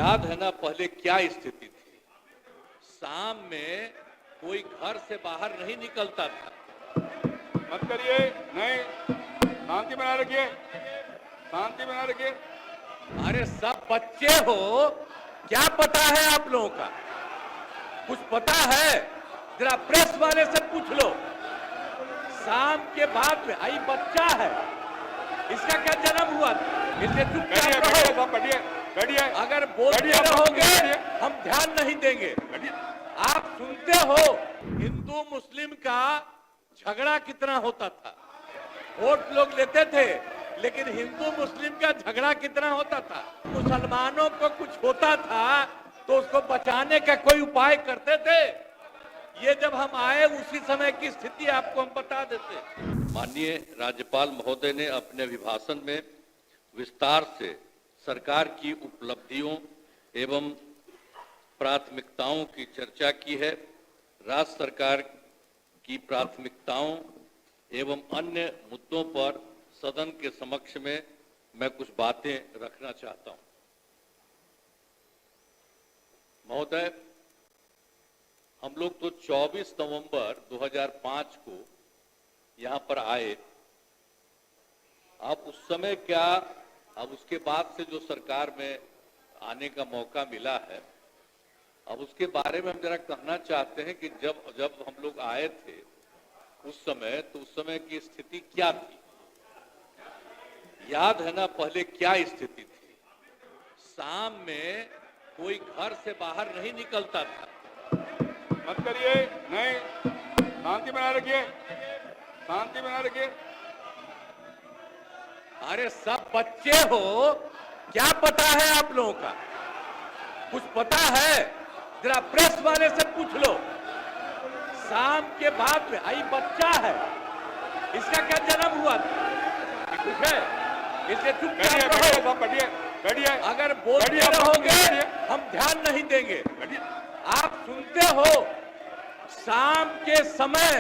याद है ना पहले क्या स्थिति थी। शाम में कोई घर से बाहर नहीं निकलता था। मत करिए, नहीं, शांति बनाए रखिए, शांति बनाए रखिए। अरे सब बच्चे हो, क्या पता है आप लोगों का? कुछ पता है? जरा प्रेस वाले से पूछ लो। शाम के बाद में आई बच्चा है, इसका क्या जन्म हुआ था? इसलिए चुपचाप रहो। बैठिए, अगर बोलते रहोगे हम ध्यान नहीं देंगे। आप सुनते हो हिंदू मुस्लिम का झगड़ा कितना होता था। वोट लोग लेते थे, लेकिन हिंदू मुस्लिम का झगड़ा कितना होता था। मुसलमानों को कुछ होता था तो उसको बचाने का कोई उपाय करते थे। ये जब हम आए उसी समय की स्थिति आपको हम बता देते। माननीय राज्यपाल महोदय ने अपने अभिभाषण में विस्तार से सरकार की उपलब्धियों एवं प्राथमिकताओं की चर्चा की है। राज्य सरकार की प्राथमिकताओं एवं अन्य मुद्दों पर सदन के समक्ष में मैं कुछ बातें रखना चाहता हूं। महोदय, हम लोग तो 24 नवंबर 2005 को यहां पर आए। अब उस समय क्या, अब उसके बाद से जो सरकार में आने का मौका मिला है, अब उसके बारे में हम जरा कहना चाहते हैं कि जब हम लोग आए थे उस समय, तो उस समय की स्थिति क्या थी। याद है ना पहले क्या स्थिति थी। शाम में कोई घर से बाहर नहीं निकलता था। मत करिए, नहीं, शांति बनाए रखिए, शांति बनाए रखिए। अरे सब बच्चे हो, क्या पता है आप लोगों का? कुछ पता है? जरा प्रेस वाले से पूछ लो। शाम के बाद में आई बच्चा है, इसका क्या जन्म हुआ था? कुछ है? इसलिए चुपचाप रहो। बैठिए, अगर बोलते रहोगे हम ध्यान नहीं देंगे। आप सुनते हो शाम के समय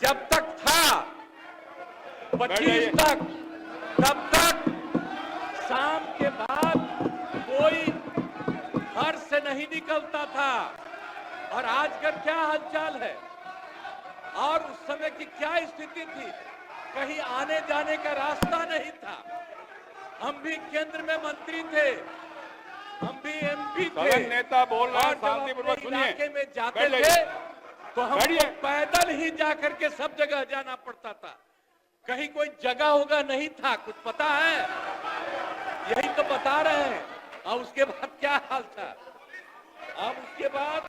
जब तक था 25 तक, तब तक शाम के बाद कोई घर से नहीं निकलता था। और आज का क्या हालचाल है और उस समय की क्या स्थिति थी। कहीं आने जाने का रास्ता नहीं था। हम भी केंद्र में मंत्री थे, हम भी एमपी थे। नेता बोल रहे हैं, और शांतिपूर्वक सुनिए। इलाके में जाते थे तो हमको पैदल ही जाकर के सब जगह जाना पड़ता था। कहीं कोई जगह होगा नहीं था। कुछ पता है? यही तो बता रहे हैं। और उसके बाद क्या हाल था। अब उसके बाद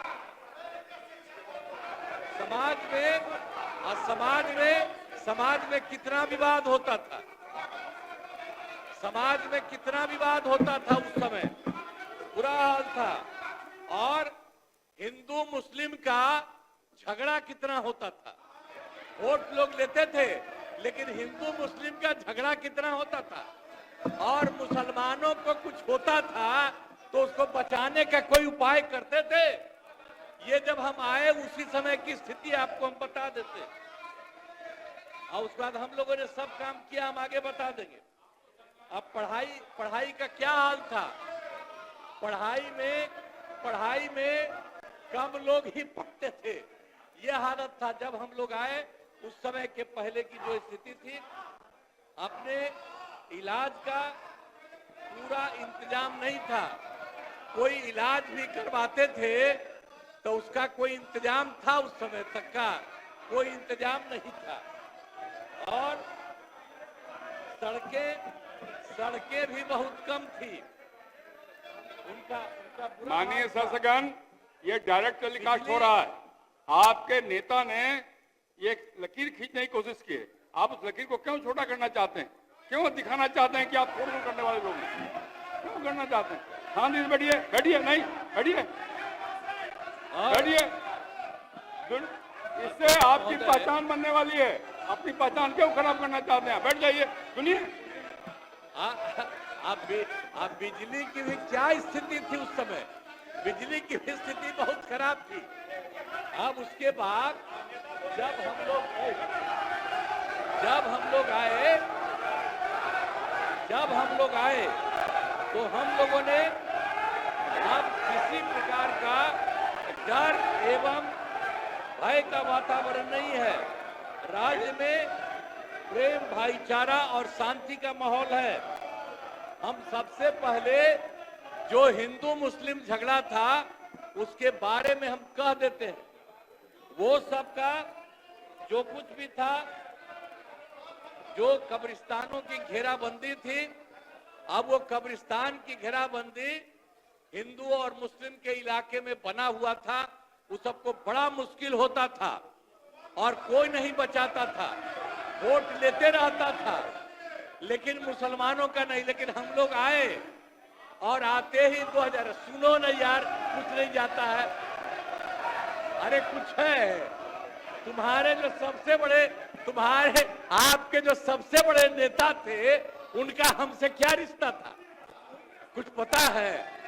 समाज में कितना विवाद होता था। समाज में कितना विवाद होता था उस समय, बुरा हाल था। और हिंदू मुस्लिम का झगड़ा कितना होता था। वोट लोग लेते थे, लेकिन हिंदू मुस्लिम का झगड़ा कितना होता था। और मुसलमानों को कुछ होता था तो उसको बचाने का कोई उपाय करते थे। ये जब हम आए उसी समय की स्थिति आपको हम बता देते। और उसके बाद हम लोगों ने सब काम किया, हम आगे बता देंगे। अब पढ़ाई का क्या हाल था। पढ़ाई में कम लोग ही पढ़ते थे। यह हालत था जब हम लोग आए। उस समय के पहले की जो स्थिति थी, अपने इलाज का पूरा इंतजाम नहीं था। कोई इलाज भी करवाते थे तो उसका कोई इंतजाम था, उस समय तक का कोई इंतजाम नहीं था। और सड़कें भी बहुत कम थी। उनका माननीय शासकगण, ये डायरेक्ट टेलीकास्ट हो रहा है। आपके नेता ने ये लकीर खींचने की कोशिश की है। आप उस लकीर को क्यों छोटा करना चाहते हैं? क्यों दिखाना चाहते हैं कि आप छोड़ करने वाले लोग हैं? क्यों करना चाहते हैं? शांति से बैठिए, नहीं, बैठिए। इससे आपकी पहचान बनने वाली है। अपनी पहचान क्यों खराब करना चाहते हैं? बैठ जाइए, सुनिए। अब बिजली की भी क्या स्थिति थी उस समय। बिजली की भी स्थिति बहुत खराब थी। अब उसके बाद जब हम लोग आए तो हम लोगों ने एवं भय का वातावरण नहीं है। राज्य में प्रेम, भाईचारा और शांति का माहौल है। हम सबसे पहले जो हिंदू मुस्लिम झगड़ा था उसके बारे में हम कह देते हैं। वो सबका जो कुछ भी था, जो कब्रिस्तानों की घेराबंदी थी, अब वो कब्रिस्तान की घेराबंदी हिंदू और मुस्लिम के इलाके में बना हुआ था। उस सबको बड़ा मुश्किल होता था और कोई नहीं बचाता था, वोट लेते रहता था, लेकिन मुसलमानों का नहीं। लेकिन हम लोग आए और आते ही 2000, सुनो ना यार, कुछ नहीं जाता है। अरे कुछ है। तुम्हारे जो सबसे बड़े, तुम्हारे आपके जो सबसे बड़े नेता थे, उनका हमसे क्या रिश्ता था? कुछ पता है?